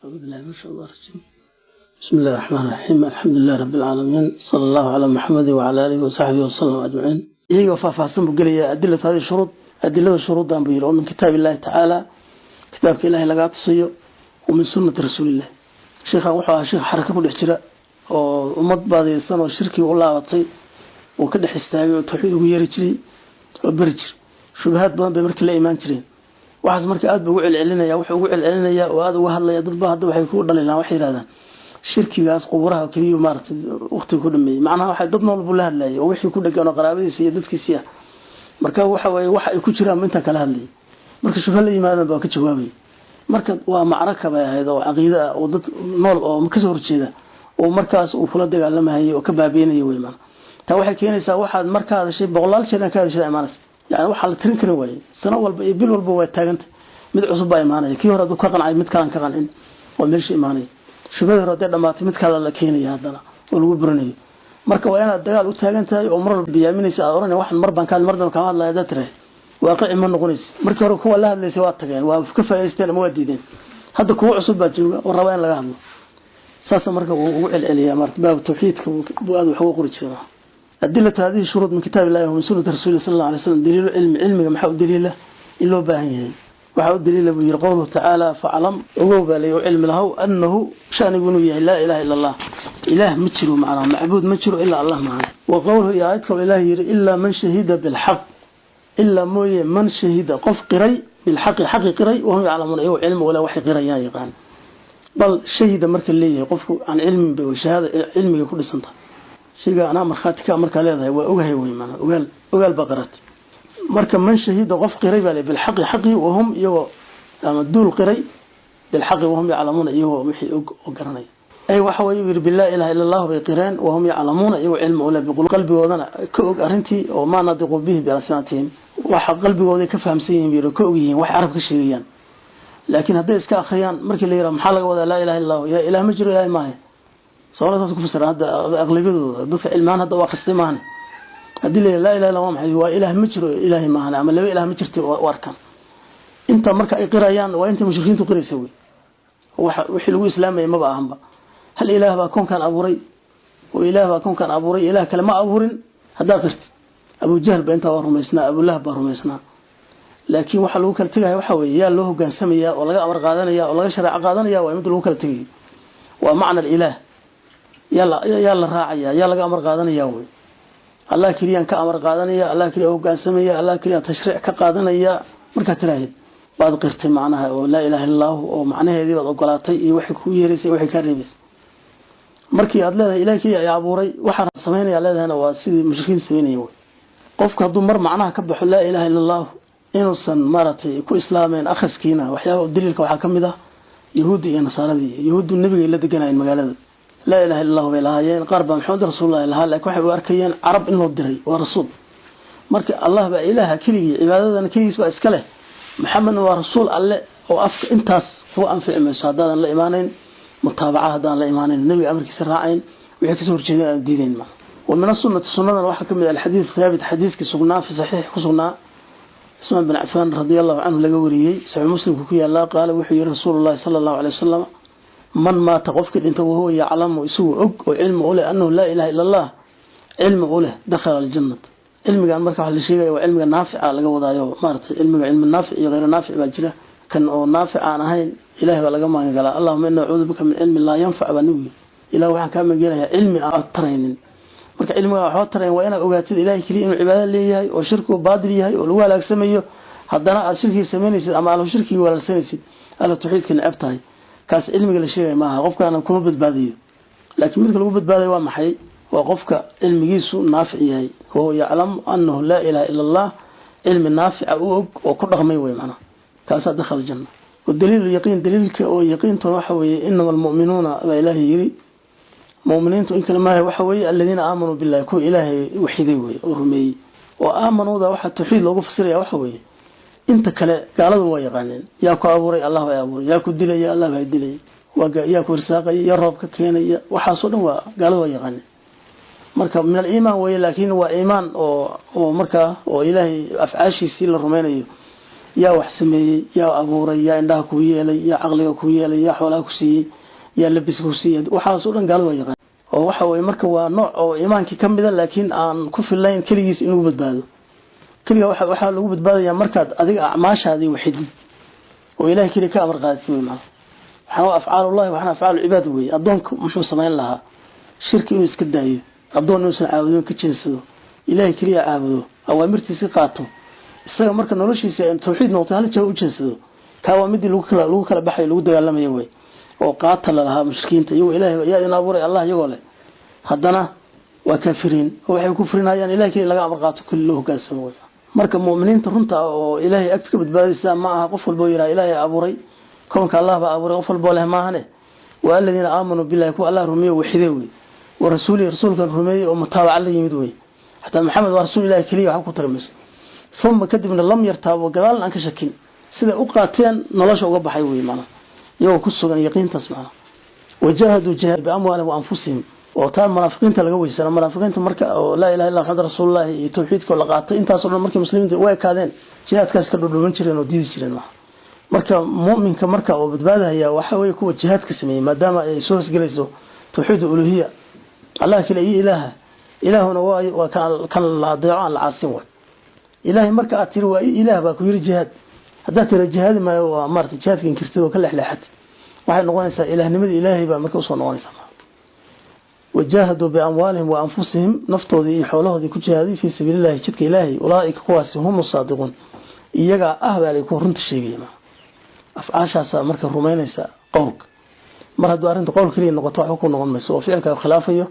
أعوذ بالله من الشيطان الرجيم. بسم الله الرحمن الرحيم. الحمد لله رب العالمين، صلى الله على محمد وعلى آله وصحبه وسلم أجمعين. إيجا فافحسن بقولي أدلة هذه الشروط، أدلة الشروط دام بيقولوا من كتاب الله تعالى، كتاب الله لقى تصيو، ومن سنة رسول الله. شيخ وحى شيخ حركة كل احتراء ومض بعض السنة والشركة والله عطي وكده حستاوي وتوحيد ويرجلي وبرجل شبهات بمرك الله إيمان ترين. waxaas marka aad buu u celcelinaya wuxuu ugu celcelinaya oo aad uga hadlaya dad baa hadda waxay ku dhalinaa wax yiraahdaan shirkigaas quburaha kaliya maartay waqti ku dhameeyay macnaha waxa dad nool buu la hadlayay oo wixii ku dhagan qaraabadiisa iyo dadkiisa marka waxa way waxa ay ku jiraan inta kala hadlay marka shubha la yimaadaan baa ka jawaabay marka waa macraka bay ahayd oo aqeeda oo dad nool oo ka soo horjeeda oo markaas uu kula dagaalamahay oo ka baabiinayay weeymaan taa waxay keenaysaa waxaad markaas shay boqolaal jeer ka hadashay imaanaysa يعني waxa la tirin karo way sano walba iyo bil walba way taaganta mid cusub baa imaanaya kii hore ka qancay mid kale ka qancin oo meesha imaanay shubada hore dhamaatay mid kale la keenaya hadana oo lagu burinayo marka waa inaad dagaal u taagan tahay oo mar walba biyaaminaysa oranay waxan mar baan ka hadlaya dad tire waaqi ma noqonaysa markii hore kuwa la hadlaysay waa tageen waa ka faa'iideysteen ama waa diideen hadda kuwa cusub baa jooga oo raba in laga hadlo saas marka uu ugu celceliyaa martaba tawxiidka buu aad wax ugu qori jiray أدلة هذه الشروط من كتاب الله ومن سنة رسول الله صلى الله عليه وسلم دليل علم محاو دليله إلا باهيه وحاو دليله بيقوله تعالى فعلم وقوب لي علم له أنه شأن يقولوا لا إله إلا الله إله متشروا معنا معبود متشروا إلا الله معنا وقوله يا عيدك الإله إلا من شهد بالحق إلا من شهد قف قري بالحق حق قري وهم يعلمون أيه علم ولا وحي قري يقان بل شهد مرك اللي يقف عن علم بشهادة علم يكون سنته شيء أنا مرخاتك مرك هذا وأوجه ويمانا وقال بقرات مرك من شهيد غف قريب عليه بالحق حقي وهم يو دول قري بالحق وهم يعلمون أيه وحي وقرني أي وحوي بالله إله إلا الله بقران وهم يعلمون أيه علم ولا بيقول قلبي وضنا كوج أرنتي وما نطق به بلسانتهم وحق قلبي وضي كفهم سين بيركوجين وحعرف كشيئين لكن هذا إسكا أخريان مرك اللي يرى محل وذا لا إله إلا الله يا إله مجرى يا ماهي سؤال تاسو كفسر هذا أغلبية ضف علمان هذا واقصي ماهن أدلة لا إله إلا الله هو إله مجر إله ماهن أما لو إله مجرت واركان أنت مركا قريان وأنت مشركين تقري سوي وحلو إسلام ما بقى هم هل إله بكون كان أبوري وإله بكون كان أبوري إله كلمة أبورين هذا قرت أبو جهل بأنت ورميسنا أبو الله برميسنا لكن وحلو كرتجها وحوي يا له كان سمية ولا أمر قادنا يا ولا شرع قادنا يا ويمدلو كرتجي ومعنى الإله يلا راعيا يلا أمر قادنيا وي الله كريان كأمر قادنيا الله كريان وقان سميا الله كريان تشريع كقادنيا مركا تراهيد بعد قرت معناها ولا إله إلا الله ومعناها هذه بعض قلاتي وحي كويريسي وحي كاريبس مركي أدلها إله كريان يا عبوري وحنا سميني على هذا وسيد مشركين سميني وي قفك هدو مر معناها كبح لا إله إلا الله إنوصن مرتي كو إسلامين أخذ كينا وحياه دليلك وحكم ده يهودي يا نصارى يهود النبي اللي دقنا المقالة لا إله إلا الله وإلهيين قرب محمد رسول الله إلها لك وحي وأركيين عرب إنه الدري ورسول مرك الله بقى إله كلي عبادة كلي يسبق إسكاله محمد ورسول الله وأفك إنتاس هو أنفع من شهادة لا إيمانين متابعة هذا لا إيمانين النبي أمرك سراعين ويكسر جدا الدين ما ومن السنة الواحد كم الحديث ثابت حديث كسقناه في صحيح كسقناه اسمه بن عفان رضي الله عنه لقوريه سعي مسلم كوكي الله قال وحي رسول الله صلى الله عليه وسلم من ما تقفك أنت وهو يعلم ويسوء وعلم أوله أنه لا إله إلا الله علم أوله دخل الجنة علم كان مركب على شيء وعلم نافع على جوده يو مارت علم النافع غير نافع بجرة كان أو نافع أنا هاي إله ولا جماعة قال اللهم إنا نعوذ بك من علم لا ينفع ونبي إله واحد كان من جله علم أطرين مركب علم أطرين وأنا أوجت إله كريم العبادة اللي هي وشركه بادري هي والولا سميه حضنا الشركة سميني أما على شركه ولا سنسي على التوحيد كان عبتاي كاس علمي la sheegay maaha qofka aan kuma badbaadiyo laakiin midka lagu badbaadiyo waa maxay waa qofka cilmigiisu naafic yahay oo yaclam annahu la ilaha illa allah ilmi naafic oo ku dhaqmay way macna kaas dakhal janna wadaliil yaqeen daliilka oo yaqeento waxa weeye innamal mu'minuna wa ilahi yiri mu'miniintu in kalmaha waxa weeye alladina aamanu billahi ku ilaahi waxiday way oo rumeeyay oo aamanooda waxa tawxiid loogu fasiraya waxa weeye inta kale gaaladu waa yaqaaneen yaa ku abuuray Allah waa abuuray yaa ku dilay Allah waa dilay yaa ku irsaaqay yaa roobka keenay waxa soo dhan waa gaaladu waa yaqaaneen marka min al-iimaan way laakiin waa iimaan oo marka oo ilaahay afcaashiisa la rumaynayo يا وحسمي يا أبوري يا إنها كوية يا عقلي كوية يا حولا كسي يا لبس كسي وحاصلا قالوا يغني وحوي مركب ونوع أو إيمانك كم بدل لكن عن كف اللين كليس إنه بدباده كل waxa lagu badbaadaya markaad adiga acmaashaadii wixidid oo ilaahay kaliya ka amar qaadsiin ma waxa afcaal Allah waxa afcaal ibad way adoonku muxuu sameyn lahaa shirki inuu iska daayo adoon inuu saacado ka jinsado ilaahay kaliya caabudo awaamirtiisa qaato isaga marka noloshiisa ay tawxiid noqoto hal jeer u jinsado ka waa mid lagu kala baxay lagu dagaalamayo way oo qaatala lahaa mushrikiinta iyo ilaahay yaa ina abuuray Allah iyagoo leh hadana waa kaafiriin waxay ku firinayaan ilaahay kaliya laga amar qaato kullu hogaansamo marka muuminiinta runta oo ilaahay agtiisa badbaadisa ma aha qof walba yiraahdo ilaahay abuuray koonka Allah ba abuuray qof walba leh maahane waa alladina aamanu billahi ku Allah rumiyo wixide way wa rasuulkan rumiyo oo mutaabac la yimid way hatta maxamed waa rasuul ilaahay kaliya waxa ku tarmis thumma kadibna lam yartaabo gadaal aan ka shakin sida u qaateen nolosha uga baxay way maana iyagu ku sugan yaqiintaas maana wajahadu jihad bi amwaalihim wa anfusihim oo taan munaafiqiinta laga weysana munaafiqiinta marka la ilaaha illa muhammad rasuulullaahi iyo tawxiidka la qaatay intaas oo markii muslimiintu way kaadeen jihaadkaas ka dhudhuman jireen oo diidi jireen marka muuminka marka oo badbaadaya waxa way kuwa jihaadka sameeyay maadaama ay soo hosgalayso tawxiid uluhiyya Allah kale ilaahuna waa kan la adeeco aan la caasin way ilaahay marka aad tiri waa ilaah baa ku yiri jihaad hadaa tiri jihaad ma waa marti jihaadka inkirtay ka leexleexad waxay noqonaysaa ilaahnimada ilaahay baa marka soo noqonaysaa وجاهدوا بأموالهم وأنفسهم نفطوا حولهم ذي كجهادي في سبيل الله جدك إلهي أولئك كواسي هم الصادقون إيجا أهبا ليكون رنت الشيء أفعاشا مركب رومانيسا قولك مرة دو أرنت قول كلي نقطع حكم نغن ميسو وفعلك خلافيه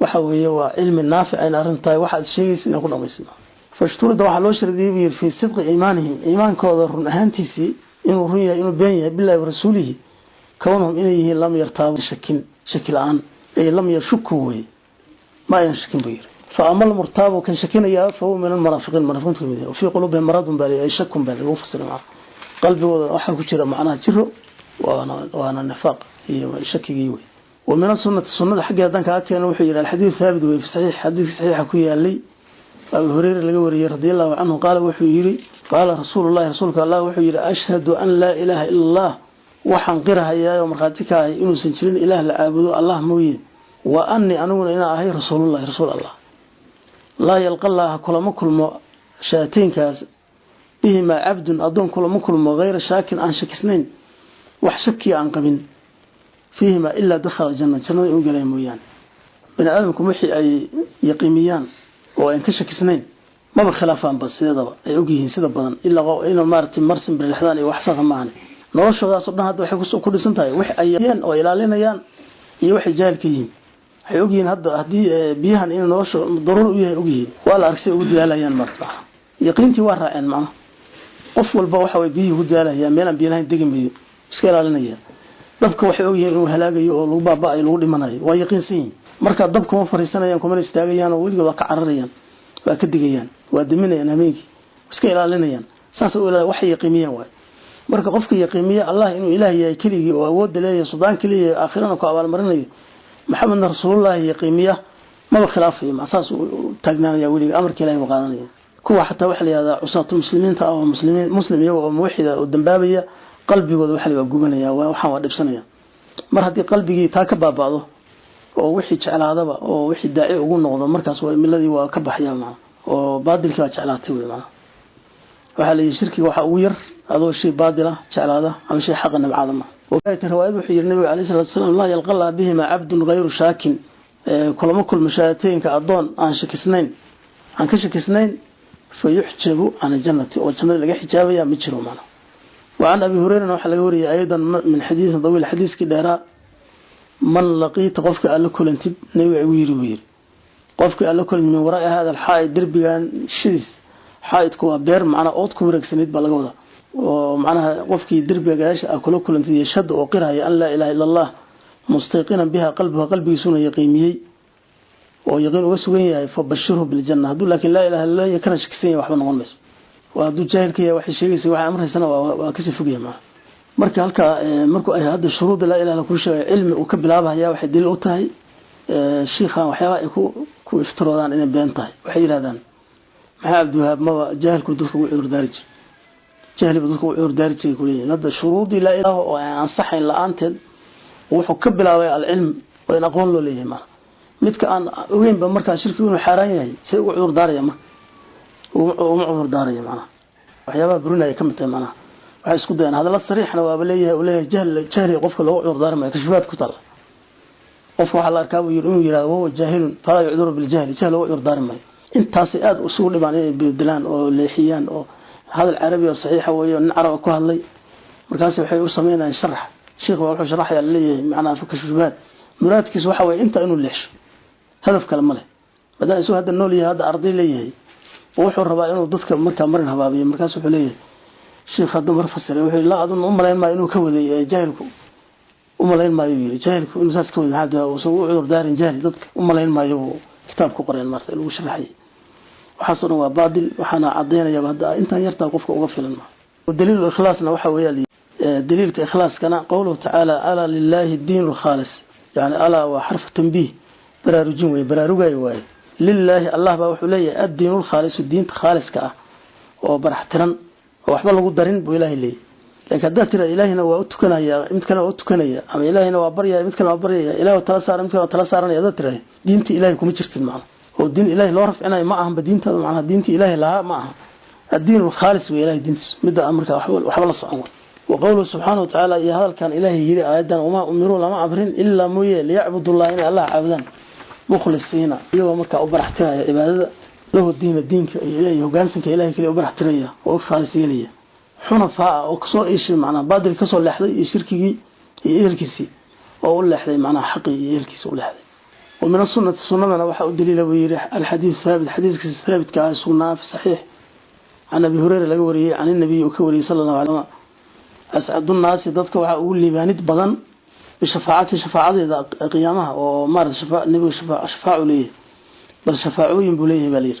وحويه وعلم النافع أين أرنتاي واحد شيء سنقول ميسو فاشتور دو حلوش رديبير في صدق إيمانهم إيمان كودر أهانتيسي إنه رؤيا إنه بينيه بالله ورسوله كونهم إليه لم يرتابوا شكل عن أي لم يشكوا ما ينشكين بير فأما المرتاب وكان شكين إياه فهو من المنافقين وفي قلوبهم مرض بالي أي شك بالي وفصل معه قلبي وحا كجرى معناها جره وانا النفاق هي شك جيوي ومن السنة حق هذا كان وحي الحديث ثابت في صحيح حديث صحيح كويا لي أبو هريرة لقوري رضي الله عنه قال وحي قال رسول الله رسولك الله وحي أشهد أن لا إله إلا الله waxaan qirahayaa oo marxaadka ay inuu san jirin ilaah la caabudo Allah mooyee wa anni anuna ina ahay rasuul Allah la yalqa Allah kulamo shaateenkaas bihima abdun adon kulamo غير shaakin aan shakisnayn wax shaki aan qabin fiihima illa dakhala jannada uu galay mooyaan bina aadamku wixii ay yaqiimiyaan oo aan ka shakisnayn ma khilaafaan basidaba ay ogyihiin sida badan illa inuu maartay marsin bilxdaan iyo wax saas maahan noloshoodaas oo dhan hadda waxay ku dhisan tahay wax ay yeen oo ilaalinayaan iyo wax jaalka yihiin waxay ogyihiin hadda hadii biyahan in nolosho daruur u yahay ogyihiin waa la argsay ugu daalayaan marta yaqiintii waa raaceen macna qof walba waxa way biyuhu ugu daalayaan meelan biyahan degmayo iska ilaalinaya dabka waxay ogyihiin inuu halaagayo oo lagu baaba'ay lagu dhimanayo waa yaqiinsan marka dabka ma fariisanayaan kuma istaagayaan oo weliba ka cararayaan waa ka digayaan waa diminayaan habeenkii iska ilaalinayaan saas oo ilaa wax yaqiimiyaan waa marka qofka yaqiimiya Allah inuu ilaahay yahay kaliya oo awood leeyahay subaan kaliya aakhirana ku abaal marinayo maxamed rasuulullaahi yaqiimiya ma khilaafay ma asaas taagnaanaya waliga amarka ilaahay waqadanaya kuwa xataa wax la yiraahdo usaatul muslimiinta oo muslim iyaga oo muwaxida oo dambaabaya qalbigooda wax la gubanaya waxaan waa dhibsanaya mar hadii qalbigii taa ka baabado oo wixii jeclaadaba oo wixii daaci ugu noqdo markaas waa miladii waa ka baxaya ma oo baadilka jeclaatay weeyma waxa la shirkiga waxa ugu yar adoo shay baadila jeclaada ama shay xaq nabcada ma وكانت رواية وحي النبي عليه الصلاة والسلام لا يلقى الله بهما عبد غير شاك كل مشاهدتين كأضون عن شكسنين عن كشكسنين فيحجب عن الجنة والجنة لقى حجابية مجروا معنا وعن أبي هريرة وحل قوري أيضا من حديث طويل حديث كدهراء من لقيت قفك قال لكل انت نبي وير قفك قال لكل من وراء هذا الحائط دربيان شديس حائط كوا بير معنا أوت كورك سنيد بلغوضة ومعناها قفكي دربي قاش أكل كل انت يشهد وقرها أن لا إله إلا الله مستيقنا بها قلبه سنة يقيمي ويقين وسويه فبشره بالجنة هدول لكن لا إله إلا الله يكن شكسين وحبا نقول بس وهدول جاهل كي وحي شيء سوى أمره سنة وكسف فوقيه معه marka halka markuu ay hada shuruud la ilaaha ku sheegay cilmi uu ka bilaabaya waxa dil u tahay sheekha waxyaaba ay ku iftiroodaan inay been tahay waxay yiraahdaan maxaa abduhaab ma jaahilku dadku u cudur daarij jahli dadku u urdaari jiray kuliyeen hada shuruudi la ilaaha oo aan saxayn la'aanteed wuxuu ka bilaabay al-ilm oo in aqoon loo leeyahay ma midka aan ogeyn ba marka shirkigu inuu xaraan yahay si uu urdaaraya ma uu urdaaraya ma waxyaaba burunaya kamid tahay ma waxa isku dayaan hada la sariixna waa leeyahay oo leeyahay jahli qofka loo urdaarmay kashfaad ku tal qof waxa la arkaa inuu yiraahdo waa jaahil fala yu'duru bil jahl jahl oo urdaarmay intaas aad u soo dhibaan ay bidilaan oo leexiyaan oo hadal carabi oo saxiix weeyo in arab ku hadlay markaas waxay u sameeyaan sharax sheekhu wuxuu sharaxaya leeyahay macnaa fa kashfaad muraadkiisu waxa weey inta inuu leexsho hadaf kale ma leh badana isoo hada nool yahay hada arday leeyahay wuxuu rabaa inuu dadka marka marin habaabiyo markaas wuxuu leeyahay sheekh hada mar fasiray wuxuu la adun umaleyn ma inuu ka waday jaahilku umaleyn ma yiri jaahilku inuu saas ka waday hada oo soo cudur daarin jaahil dadka umaleyn ma yabu kitaab ku qoreen marta lagu sharaxay waxa soo waa baadil waxana cadeynaya hada inta yarta qofka uga filan ma daliil ikhlaasna waxa weeyaan daliilka ikhlaaskana qowluhu ta'ala ala lillahi ad-dinul khalis yani ala wa harf tanbih baraarujin way baraarugay way lillahi allah ba wuxuu leeyahay ad-dinul khalis diinta khaaliska ah oo baraxtiran waxba lagu darin buu ilaahay leeyahay laakiin hadaa tira ilaahina waa u tukanaya mid kale waa u tukanaya ama ilaahina waa baryaya mid kale waa baryaya ilaahay tala saaran mid kale tala saaranaya hadaa tira diinta ilaahay kuma jirtid macna oo diin ilaahay loo rafcinay ma ahan diinta macna diinta ilaahay la ma aha ad-dinul khalis way ilaahay diinta mid amarka waxba la socon وقوله سبحانه وتعالى يا هذا كان إلهي يري آيادا وما أمروا لما أمرين إلا موية ليعبدوا الله إن الله عبدا مخلصين يوم مكة أبرحتها يا عبادة له الدين إلهي وقانسنك إلهي كلي أبرحتنية وخالصين لي حنفاء وكسو إيش معنا بعد الكسو اللحظة يشركي يهلكسي وأقول لحظة معنا حقي يهلكسي ولحظة ومن السنة أنا وحا الدليل ويريح الحديث ثابت حديث ثابت كسنة في الصحيح عن أبي هريرة لقوري عن النبي وكوري صلى الله عليه وسلم أسعد الناس ضدك وأقول لي بانيت بدن بشفاعتي إذا قيامها ومارس النبي شفاعه ليه بل شفاعوين بليه بلير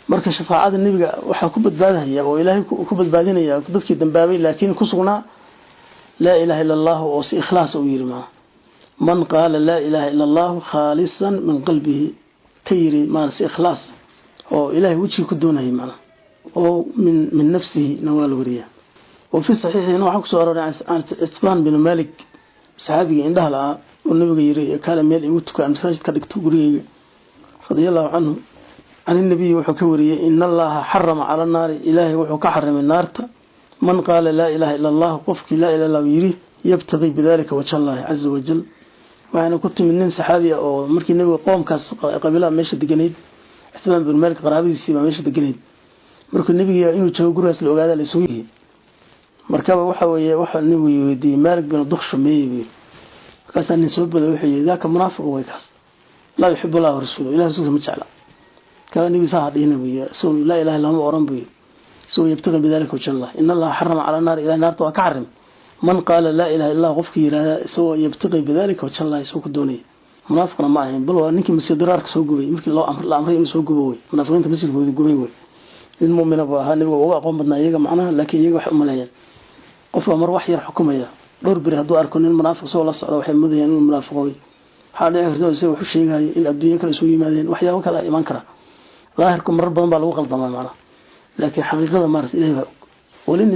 مركز شفاعة النبي وحا كبت بادها وإلهي كبت بادين ضدك دنبابي لكن كسغنا لا إله إلا الله وصي إخلاص وير معه من قال لا إله إلا الله خالصا من قلبه كيري مارس إخلاص وإلهي وجهي كدونه معه ومن نفسه نوال وريه وفي الصحيح إنه حكسو أرى عن إثمان بن مالك صحابي عندها لها والنبي يري كان ميل يموتك مساجد كدكتو قريه رضي الله عنه عن النبي وحكوري إن الله حرم على النار إلهي وحك حرم النار من قال لا إله إلا الله قفك لا إله إلا الله يري يبتغي بذلك وجه الله عز وجل وأنا كنت من صحابي أو مركي النبي قوم كاس قبيلة ماشي دقنيد إثمان بن مالك قرابي السيما ماشي دقنيد مركي النبي إنه تشوى قرأس الأقادة لسويه markaba waxa weeye waxa nin weydiiyay Malik bin Dukhshameey kaas aan soo bada wixii daaka munaafiq way kaas la yuhibbu Allah wa rasuuluhu ilaahay soo ma jecla ka nabi saadina wiya soo la ilaaha illa huwa oran bi soo yabtaga bidalika wajalla inna Allah harrama ala nar ila narta wa karim man qala la ilaha illa qofki yiraahdo soo yabtaga bidalika wajalla soo ku doonay munaafiqna ma ahayn bal waa ninkii masjidaraarka soo gubay markii loo amray inuu soo gubo way munaafiqiinta masjidkooda gubay way in muumina waa nabiga uga aqoon badnaa iyaga macnaha laakiin iyaga wax u maleeyaan qof mar wax yar xukumaya dhowr bari haduu arko nin munaafiq soo la socdo waxay mudayeen inuu munaafiqoy waxa dhici karta inuu wuxuu sheegay in adduunyo kale soo yimaadeen waxyaabo kale iman kara laahirku mar badan baa lagu qaldamaa macna laakiin xaqiiqada maarta ilaahay ولين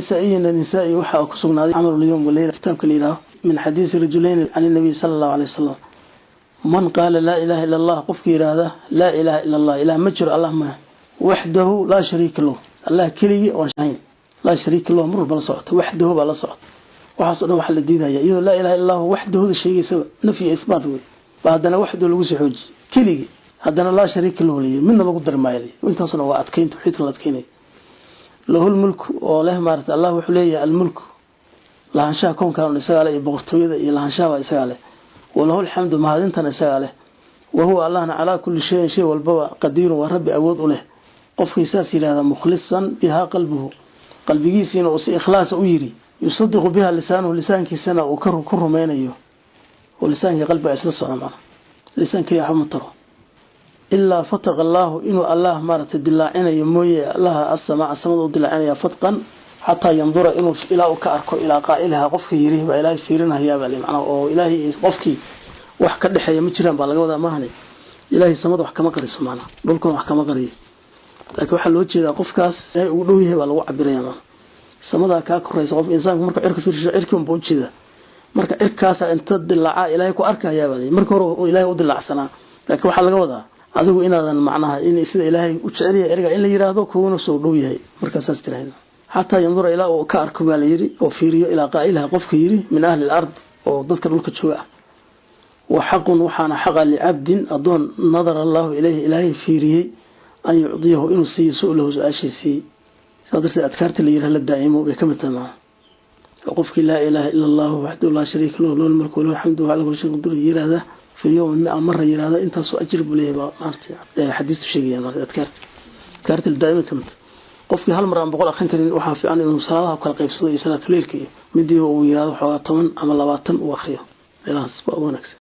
النساء وحا كسغنا عمل اليوم والليله كتاب كليله من حديث رجلين عن النبي صلى الله عليه وسلم من قال لا اله الا الله قف يراده لا اله الا الله اله مجر الله ما وحده لا شريك له الله كلي وشاين لا شريك له مر بلا صوت وحده بلا صوت وحصل waxa la diidaya iyo la ilaha illa huwa wahdahu shaygiisa nafi isbaat way baadana wahdahu lagu soo xooji kiligi hadana la shariik lahu leeyahay midna lagu darmaayay intaasna waa adkeyn tawxiidka la adkeynay lahu mulku oo leh maarta Allah wuxuu leeyahay al-mulku lahaanshaha koonkan isaga leh boqortooyada iyo lahaanshaha isaga leh وله الحمد mahadintan isaga leh وهو الله على كل شيء walba qadiir wa rabbi awood u leh qofkiisa siiraada mukhlisan biha qalbuhu qalbigiisina oo si ikhlaas u yiri يصدق بها لسانه لسانكيسنا وكره كرمينيو ولسانك قلبه اسلا سوما لسانك يا حمتر الا فتق الله انه الله مارت دلاعينيو مويه الله السماء السماء دلاعينيا فتقا حتى ينظر انه الى كاركو الى قائلها قفكي يريه با الهي فيرنها بالي macna oo ilaahi qofki wax ka dhaxeeyo ma jiraan baa laga wadaa maahane ilaahi samada wax kama qariso macna dhulkuna wax kama qariyo laakiin waxa loo jeedaa qofkaas ay ugu dhow yahay baa lagu cabirayaa samada ka korayso qof insaanku marka cirka fiirsho cirkii un boojida marka cirkaas inta dilaaca ilaahay ku arkaya baday marka hore ilaahay u dilaacsana laakiin waxa laga wadaa adigu inaadan macnaha in sida ilaahay u jecel yahay erga in la yiraahdo kuuna soo dhow yahay markaas tirayna hatta yandura ila oo ka arko baa la yiri oo fiiriyo ila qaa'ilaha qofka yiri min ahli al-ard oo dadka dhulka jooga wa haqqun waxana xaqa li abdin adon nadara Allah ilayhi ilaahay fiiriyay an yudiyahu inuu siiso lahu su'aashiisi sadarsi adkaarta la yiraahdo daa'imo way kamid tahay qofki la ilaaha illa Allah wahdahu la sharika lahu lahu al-mulku wa lahu al-hamdu wa ala kulli shay'in qadir yiraahdo في اليوم 100 مرة يرادا انت سو اجر بليه مارتي حديث شيغيا adkaarta daa'ima tamta qofki hal mar aan boqol akhrin karin waxa fiican inuu salaadaha kala qaybsado iyo salaatu leelkii midii uu yiraahdo xogaa 10 ama 20 uu akhriyo ilaas baa wanaagsan